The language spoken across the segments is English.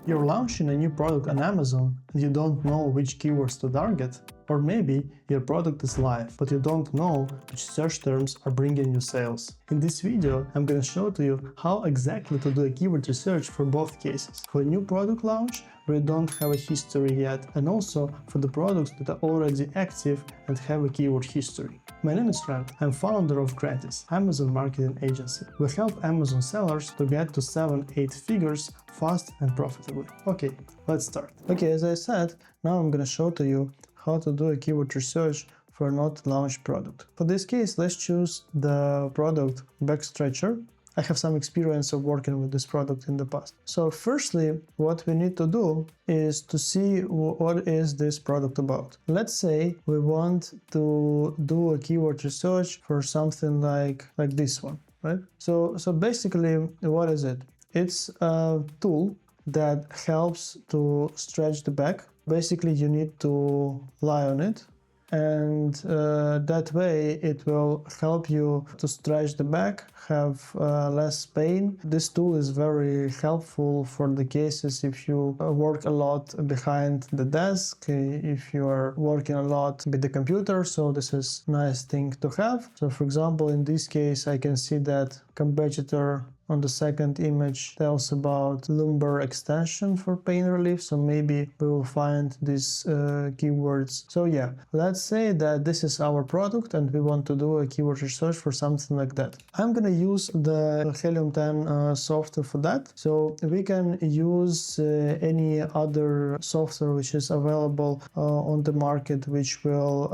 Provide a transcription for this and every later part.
You're launching a new product on Amazon and you don't know which keywords to target. Or maybe your product is live, but you don't know which search terms are bringing you sales. In this video, I'm gonna show to you how exactly to do a keyword research for both cases. For a new product launch, where you don't have a history yet, and also for the products that are already active and have a keyword history. My name is Hrant. I'm founder of Hrant, Amazon marketing agency. We help Amazon sellers to get to 7-8 figures fast and profitably. Okay, let's start. Okay, as I said, now I'm gonna show to you how to do a keyword research for a not launched product. For this case, let's choose the product Backstretcher. I have some experience of working with this product in the past. So firstly, what we need to do is to see what is this product about. Let's say we want to do a keyword research for something like this one, right? So basically, what is it? It's a tool that helps to stretch the back. Basically, you need to lie on it, and that way it will help you to stretch the back, have less pain. This tool is very helpful for the cases if you work a lot behind the desk, if you are working a lot with the computer, so this is a nice thing to have. So for example, in this case, I can see that competitor on the second image tells about lumbar extension for pain relief, so maybe we will find these keywords. So yeah, let's say that this is our product and we want to do a keyword research for something like that. I'm gonna use the Helium 10 software for that. So we can use any other software which is available on the market, which will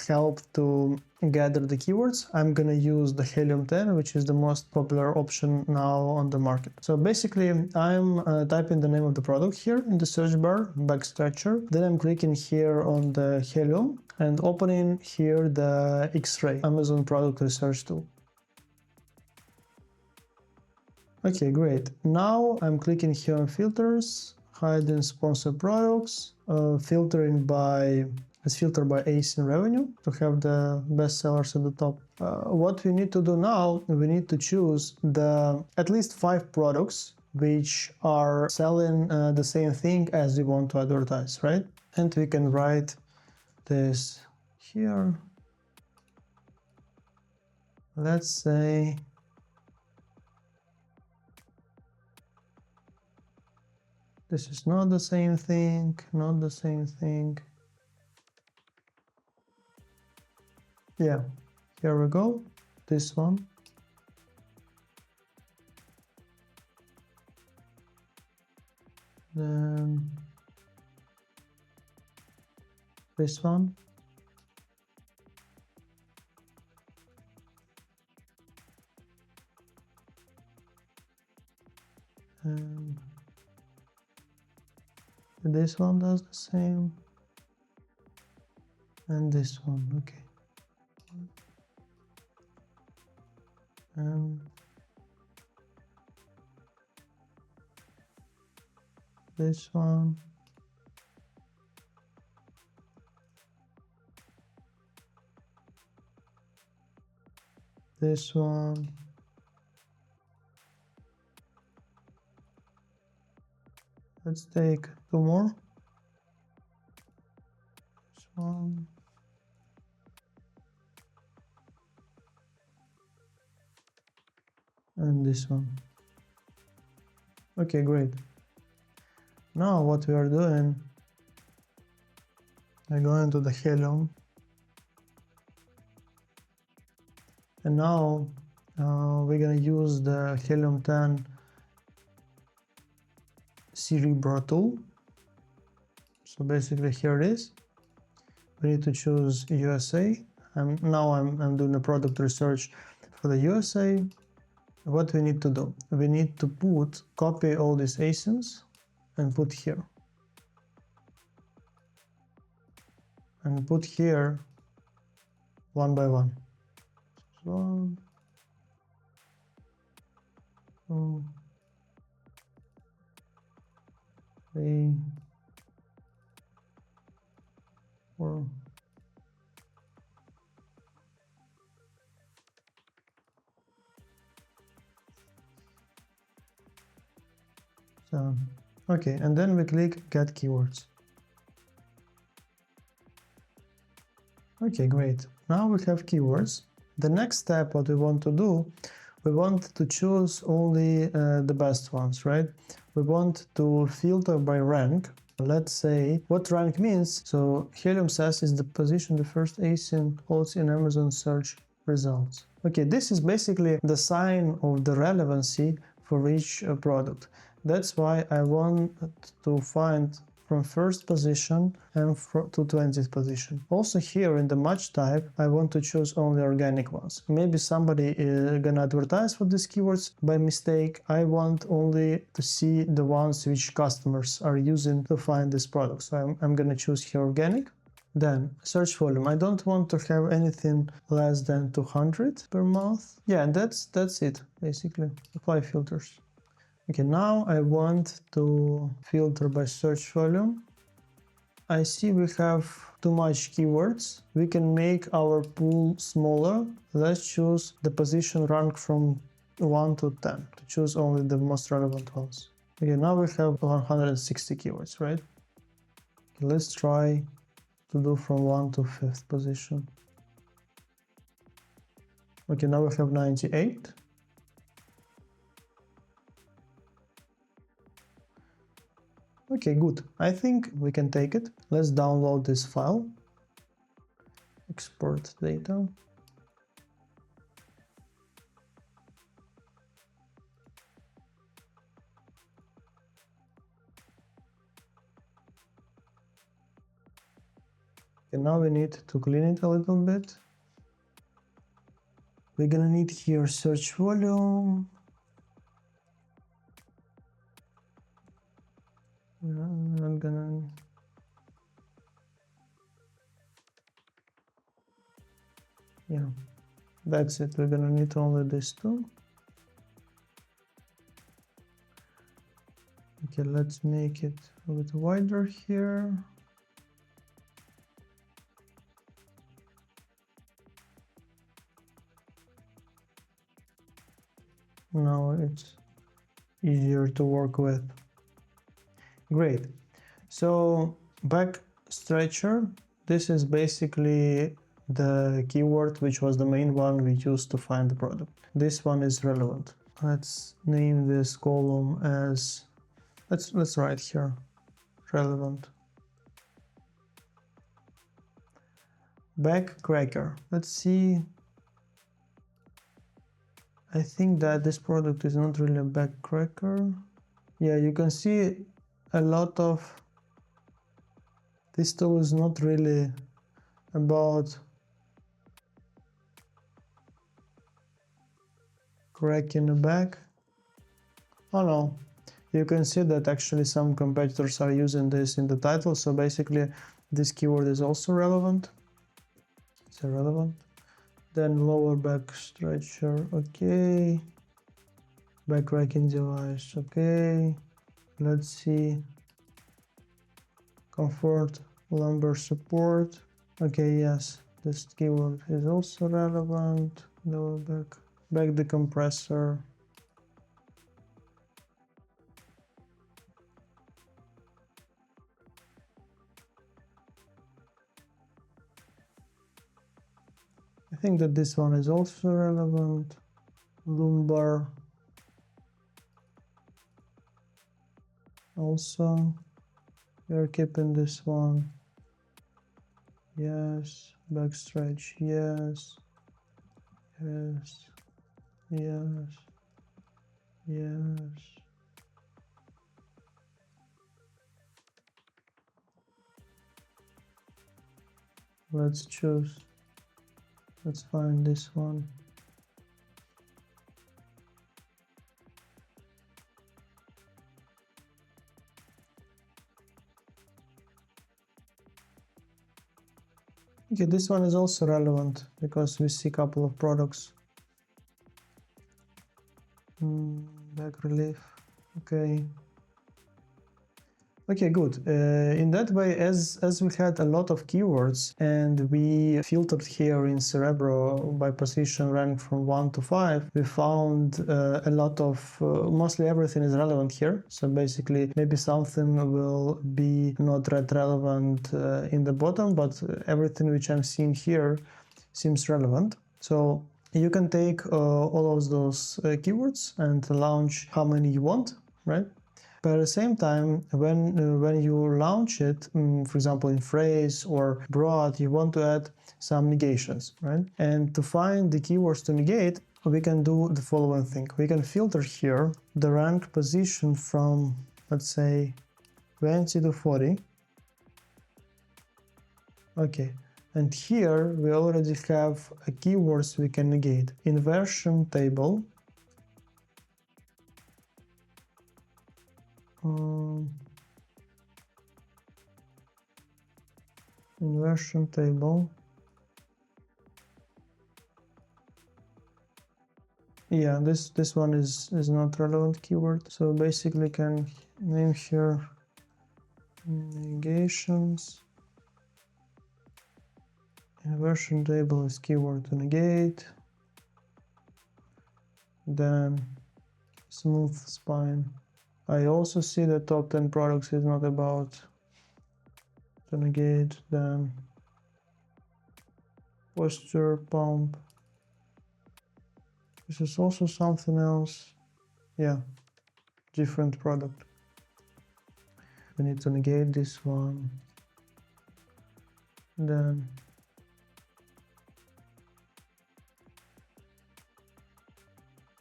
help to gather the keywords. I'm gonna use the Helium 10, which is the most popular option now on the market. So basically, I'm typing the name of the product here in the search bar, Backstretcher. Then I'm clicking here on the Helium and opening here the X-Ray, Amazon product research tool. Okay, great. Now I'm clicking here on filters, hiding sponsored products, filtering by Let's filter by ASIN revenue to have the best sellers at the top. What we need to do now, we need to choose at least 5 products which are selling the same thing as we want to advertise, right? And we can write this here. Let's say this is not the same thing, not the same thing. Yeah, here we go, this one. Then this one. And this one does the same. And this one, okay. This one. This one. Let's take 2 more. This one. And this one. Okay, great. Now what we are doing, I go into the Helium, and now we're gonna use the Helium 10 Cerebro tool. So basically here it is. We need to choose USA. Now I'm doing a product research for the USA. What we need to do? We need to copy all these ASINs and put here. And put here one by one. 1, 2, 3, 4. So Okay, and then we click Get Keywords. Okay, great. Now we have keywords. The next step, what we want to do, we want to choose only the best ones, right? We want to filter by rank. Let's say what rank means. So Helium says is the position the first ASIN holds in Amazon search results. Okay, this is basically the sign of the relevancy for each product. That's why I want to find from first position and to 20th position. Also here in the match type, I want to choose only organic ones. Maybe somebody is gonna advertise for these keywords by mistake. I want only to see the ones which customers are using to find this product. So I'm gonna choose here organic. Then search volume. I don't want to have anything less than 200 per month. Yeah, and that's it basically. Apply filters. Okay, now I want to filter by search volume. I see we have too much keywords. We can make our pool smaller. Let's choose the position rank from 1 to 10 to choose only the most relevant ones. Okay, now we have 160 keywords, right? Okay, let's try to do from 1 to 5th position. Okay, now we have 98. Okay, good. I think we can take it. Let's download this file. Export data. Okay, now we need to clean it a little bit. We're gonna need here search volume. I'm gonna... Yeah, that's it. We're gonna need only this two. Okay, let's make it a bit wider here. Now it's easier to work with. Great. So back stretcher, this is basically the keyword which was the main one we used to find the product. This one is relevant. Let's name this column as, let's write here relevant. Backcracker. Let's see. I think that this product is not really a backcracker. Yeah, you can see a lot of this tool is not really about cracking the back. Oh no, you can see that actually some competitors are using this in the title, so basically this keyword is also relevant. It's irrelevant. Then lower back stretcher, okay. Back racking device, okay. Let's see. Comfort lumbar support. Okay, yes, this keyword is also relevant. Lower back decompressor. I think that this one is also relevant. Lumbar. Also, we're keeping this one. Yes. Back stretch. Yes. Yes. Yes. Yes. Let's choose. Let's find this one. Okay, this one is also relevant because we see a couple of products. Back relief. Okay. Okay, good. In that way, as we had a lot of keywords and we filtered here in Cerebro by position rank from 1 to 5, we found a lot of, mostly everything is relevant here. So basically, maybe something will be not that relevant in the bottom, but everything which I'm seeing here seems relevant. So you can take all of those keywords and launch how many you want, right? But at the same time, when you launch it, for example, in phrase or broad, you want to add some negations, right? And to find the keywords to negate, we can do the following thing. We can filter here the rank position from, let's say, 20 to 40. Okay. And here we already have keywords we can negate. Inversion table. Inversion table. Yeah, this one is not relevant keyword. So basically can name here negations. Inversion table is keyword to negate. Then smooth spine. I also see that top 10 products is not about to negate. Then posture pump. This is also something else. Yeah, different product. We need to negate this one. Then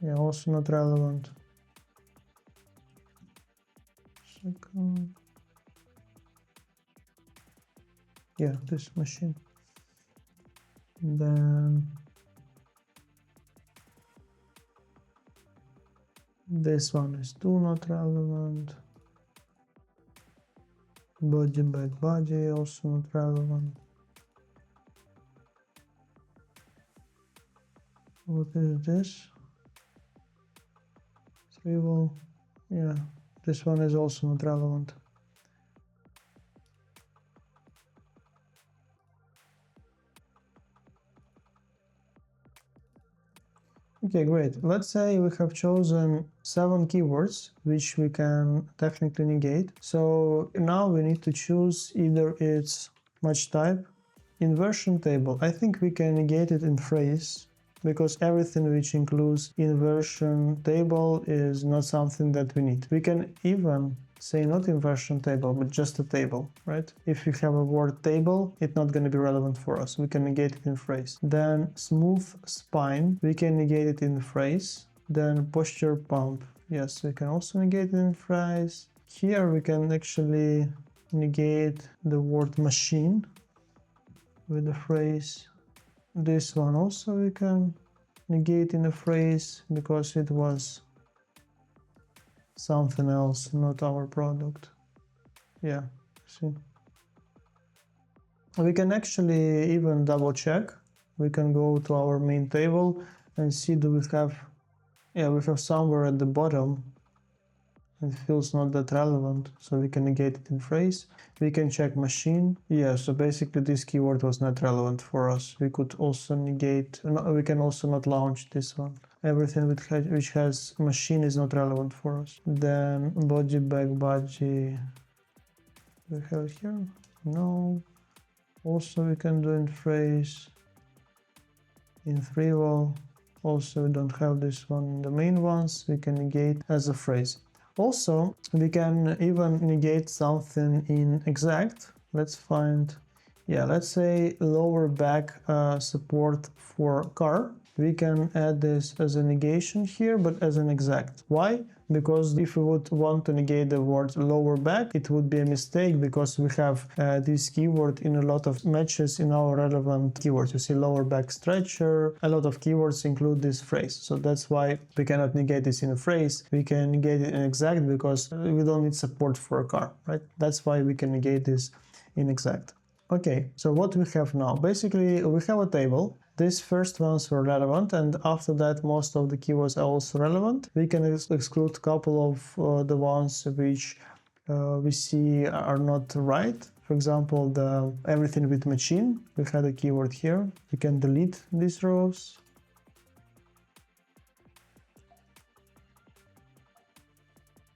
yeah, also not relevant. Second. Yeah, this machine. Then this one is too not relevant. Body back body also not relevant. What is this? Trivial. Yeah, this one is also not relevant. Okay, great. Let's say we have chosen 7 keywords which we can technically negate. So now we need to choose either its match type, inversion table. I think we can negate it in phrase, because everything which includes inversion table is not something that we need. We can even say not inversion table, but just a table, right? If you have a word table, it's not going to be relevant for us. We can negate it in phrase. Then smooth spine, we can negate it in phrase. Then posture pump, yes, we can also negate it in phrase. Here we can actually negate the word machine with the phrase. This one also we can negate in a phrase because it was something else, not our product. Yeah, see. We can actually even double check. We can go to our main table and see do we have, yeah, we have somewhere at the bottom. It feels not that relevant, so we can negate it in phrase. We can check machine. Yeah, so basically this keyword was not relevant for us. We could also negate, no, we can also not launch this one. Everything which has machine is not relevant for us. Then body back body, we have here, no. Also we can do in phrase, in trivial. Also we don't have this one in the main ones, we can negate as a phrase. Also, we can even negate something in exact. Let's find, yeah, let's say lower back support for car. We can add this as a negation here, but as an exact. Why? Because if we would want to negate the word lower back, it would be a mistake because we have this keyword in a lot of matches in our relevant keywords. You see lower back stretcher, a lot of keywords include this phrase. So that's why we cannot negate this in a phrase. We can negate it in exact because we don't need support for a car, right? That's why we can negate this in exact. Okay, so what we have now? Basically, we have a table. These first ones were relevant, and after that most of the keywords are also relevant. We can exclude a couple of the ones which we see are not right. For example, the everything with machine, we had a keyword here. We can delete these rows.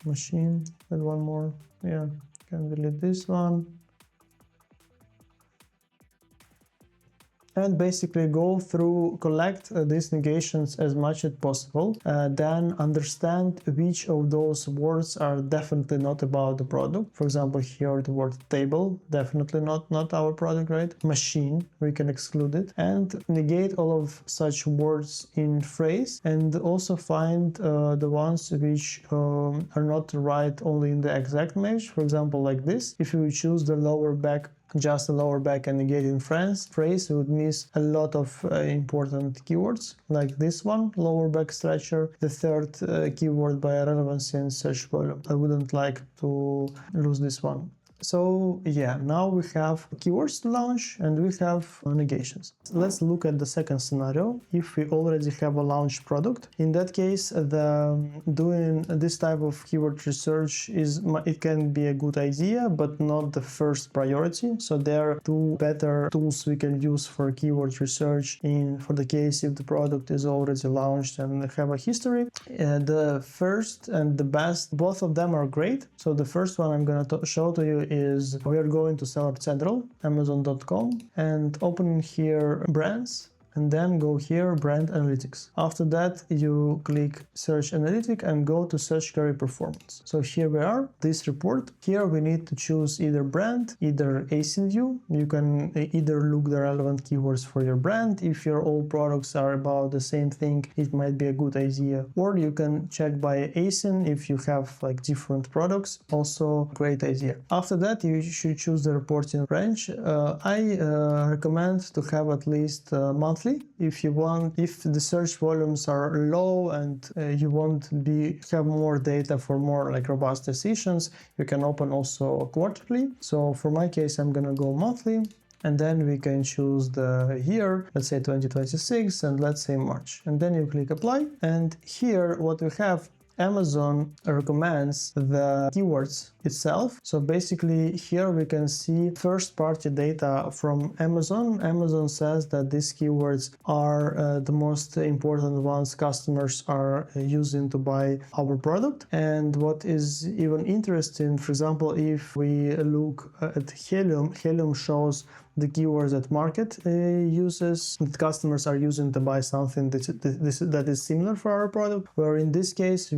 Machine, and one more. Yeah, can delete this one. And basically go through, collect these negations as much as possible, then understand which of those words are definitely not about the product. For example, here the word table, definitely not our product, right? Machine, we can exclude it, and negate all of such words in phrase, and also find the ones which are not right only in the exact match. For example, like this, if you choose the lower back, just a lower back and negate in phrase, you would miss a lot of important keywords, like this one, lower back stretcher, the third keyword by relevancy and search volume. I wouldn't like to lose this one. So yeah, now we have keywords to launch and we have negations. Let's look at the second scenario. If we already have a launched product, in that case, doing this type of keyword research it can be a good idea, but not the first priority. So there are two better tools we can use for keyword research for the case if the product is already launched and have a history. The first and the best, both of them are great. So the first one I'm going to show to you is we are going to Seller Central, Amazon.com, and opening here brands, and then go here brand analytics. After that you click search analytic and go to search query performance. So here we are, this report. Here we need to choose either brand, either ASIN view. You can either look the relevant keywords for your brand. If your all products are about the same thing, it might be a good idea. Or you can check by ASIN if you have like different products, also great idea. After that you should choose the reporting range. I recommend to have at least monthly. If the search volumes are low and you want to have more data for more like robust decisions, you can open also quarterly. So for my case, I'm gonna go monthly, and then we can choose the year, let's say 2026, and let's say March, and then you click apply. And here what we have, Amazon recommends the keywords itself. So basically here we can see first-party data from Amazon. Amazon says that these keywords are the most important ones customers are using to buy our product. And what is even interesting, for example, if we look at Helium, Helium shows the keywords that market uses, that customers are using to buy something that is similar for our product, where in this case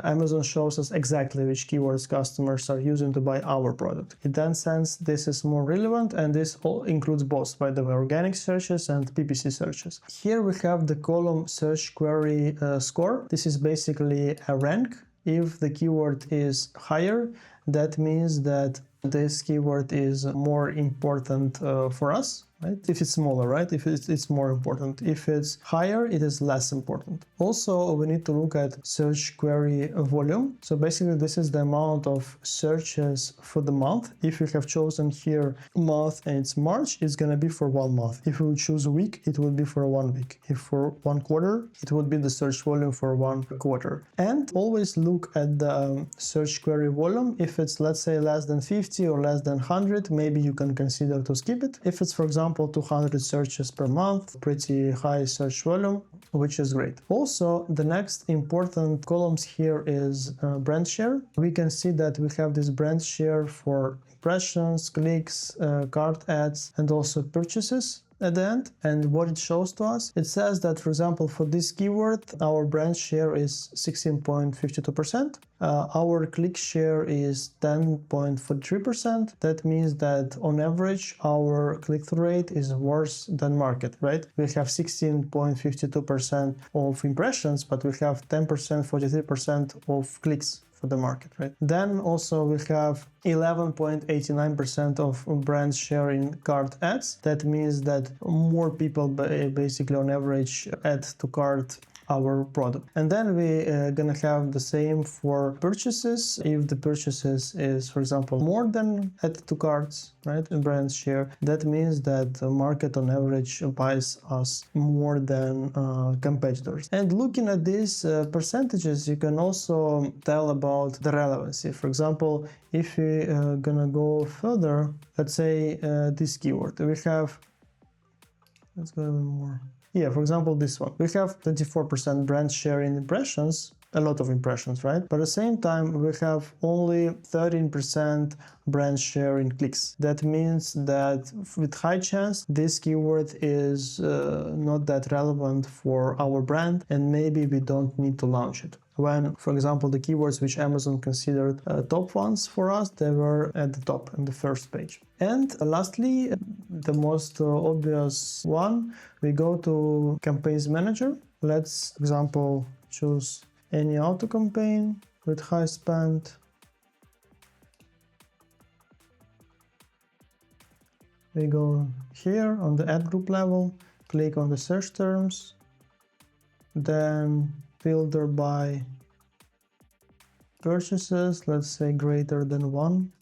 Amazon shows us exactly which keywords customers are using to buy our product. In that sense, this is more relevant, and this all includes both, by the way, organic searches and PPC searches. Here we have the column search query score. This is basically a rank. If the keyword is higher, that means that this keyword is more important for us, right? If it's smaller, right? If it's more important. If it's higher, it is less important. Also, we need to look at search query volume. So basically, this is the amount of searches for the month. If you have chosen here month and it's March, it's going to be for 1 month. If you choose week, it would be for 1 week. If for 1 quarter, it would be the search volume for 1 quarter. And always look at the search query volume. If it's, let's say, less than 50 or less than 100, maybe you can consider to skip it. If it's, for example, 200 searches per month, pretty high search volume, which is great. Also, the next important columns here is brand share. We can see that we have this brand share for impressions, clicks, cart ads, and also purchases at the end. And what it shows to us, it says that, for example, for this keyword, our brand share is 16.52%. Our click share is 10.43%. That means that on average, our click-through rate is worse than market, right? We have 16.52% of impressions, but we have 10%, 43% of clicks for the market, right? Then also we have 11.89% of brand share in cart ads. That means that more people basically on average add to cart our product. And then we gonna have the same for purchases. If the purchases is, for example, more than add to carts, right, in brand share, that means that the market on average buys us more than competitors. And looking at these percentages, you can also tell about the relevancy. For example, if we gonna go further, let's say this keyword, we have, let's go even more. Yeah, for example, this one. We have 24% brand share in impressions, a lot of impressions, right? But at the same time, we have only 13% brand share in clicks. That means that with high chance, this keyword is not that relevant for our brand, and maybe we don't need to launch it. When, for example, the keywords which Amazon considered top ones for us, they were at the top in the first page. And lastly, the most obvious one, we go to Campaigns Manager. Let's, for example, choose any auto campaign with high spend. We go here on the ad group level, click on the search terms, then filter by purchases, let's say greater than 1.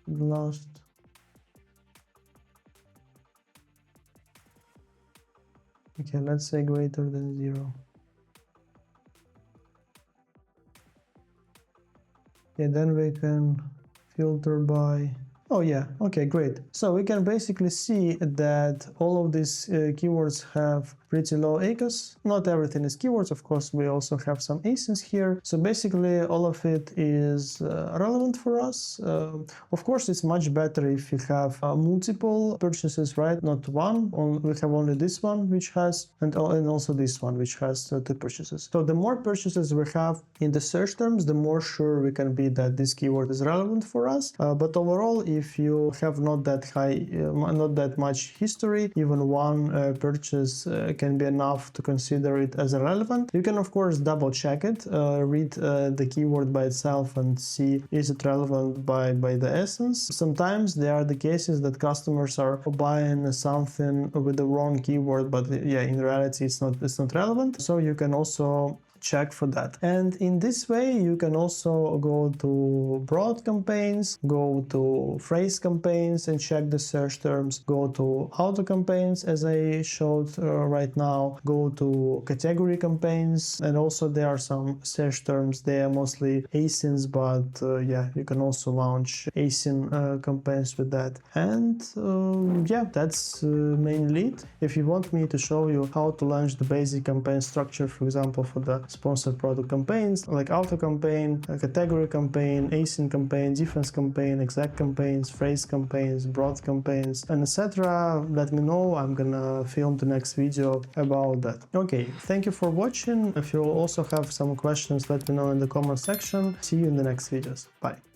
Last. Okay, let's say greater than 0. Okay, then we can filter by... Oh yeah, okay, great. So we can basically see that all of these keywords have pretty low ACoS. Not everything is keywords, of course, we also have some ASINs here. So basically all of it is relevant for us. Of course, it's much better if you have multiple purchases, right? Not one, we have only this one which has, and also this one which has 2 purchases. So the more purchases we have in the search terms, the more sure we can be that this keyword is relevant for us. But overall, if you have not that high, not that much history, even one purchase can be enough to consider it as relevant. You can of course double check it, read the keyword by itself and see is it relevant by the essence. Sometimes there are the cases that customers are buying something with the wrong keyword, but yeah, in reality it's not relevant. So you can also check for that. And in this way, you can also go to broad campaigns, go to phrase campaigns and check the search terms, go to auto campaigns as I showed right now, go to category campaigns, and also there are some search terms. They are mostly ASINs, but yeah, you can also launch ASIN campaigns with that. And yeah, that's mainly it. If you want me to show you how to launch the basic campaign structure, for example, for the sponsored product campaigns like auto campaign, category campaign, ASIN campaign, difference campaign, exact campaigns, phrase campaigns, broad campaigns, and etc., let me know. I'm gonna film the next video about that. Okay, thank you for watching. If you also have some questions, let me know in the comment section. See you in the next videos. Bye.